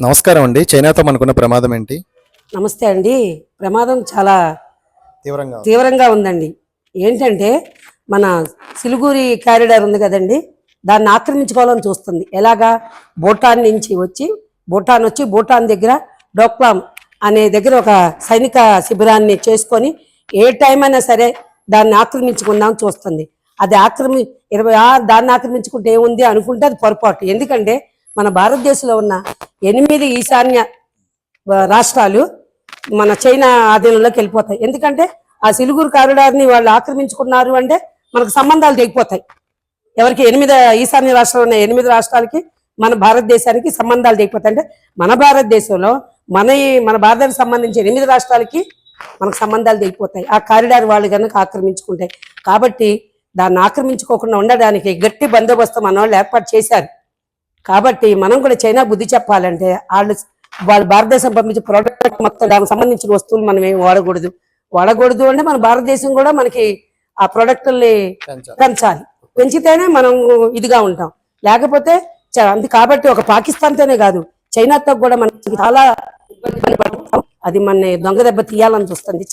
నమస్కారం అండి. చైనాతో మనకున్న ప్రమాదం ఏంటి? నమస్తే అండి. ప్రమాదం చాలా తీవ్రంగా తీవ్రంగా ఉందండి. ఏంటంటే మన సిలిగురి కారిడార్ ఉంది కదండి, దాన్ని ఆక్రమించుకోవాలని చూస్తుంది. ఎలాగా? భూటాన్ నుంచి వచ్చి భూటాన్ దగ్గర డోక్లాం అనే దగ్గర ఒక సైనిక శిబిరాన్ని చేసుకొని ఏ టైం అయినా సరే దాన్ని ఆక్రమించుకుందాం చూస్తుంది. అది దాన్ని ఆక్రమించుకుంటే ఏముంది అనుకుంటే అది పొరపాటు. ఎందుకంటే మన భారతదేశంలో ఉన్న 8 ఈశాన్య రాష్ట్రాలు మన చైనా ఆధీనంలోకి వెళ్ళిపోతాయి. ఎందుకంటే ఆ సిలిగురు కారిడార్ని వాళ్ళు ఆక్రమించుకున్నారు అంటే మనకు సంబంధాలు తెగిపోతాయి. ఎవరికి 8 ఈశాన్య రాష్ట్రాలు ఉన్న 8 రాష్ట్రాలకి మన భారతదేశానికి సంబంధాలు తెగిపోతాయి. అంటే మన భారతదేశంలో మన భారతానికి సంబంధించి 8 రాష్ట్రాలకి మనకు సంబంధాలు తెగిపోతాయి ఆ కారిడార్ వాళ్ళు కనుక ఆక్రమించుకుంటాయి. కాబట్టి దాన్ని ఆక్రమించుకోకుండా ఉండడానికి గట్టి బందోబస్తు మన వాళ్ళు ఏర్పాటు చేశారు. కాబట్టి మనం కూడా చైనా బుద్ధి చెప్పాలంటే వాళ్ళు భారతదేశం పంపించే ప్రోడక్ట్ మొత్తం దానికి సంబంధించిన వస్తువులు మనం ఏమి వాడకూడదు అంటే మన భారతదేశం కూడా మనకి ఆ ప్రోడక్టుల్ని పెంచాలి. పెంచితేనే మనం ఇదిగా ఉంటాం. లేకపోతే కాబట్టి ఒక పాకిస్తాన్తోనే కాదు, చైనాతో కూడా మనకి చాలా ఇబ్బంది పడతాం. అది మన దొంగ దెబ్బ తీయాలని చూస్తుంది.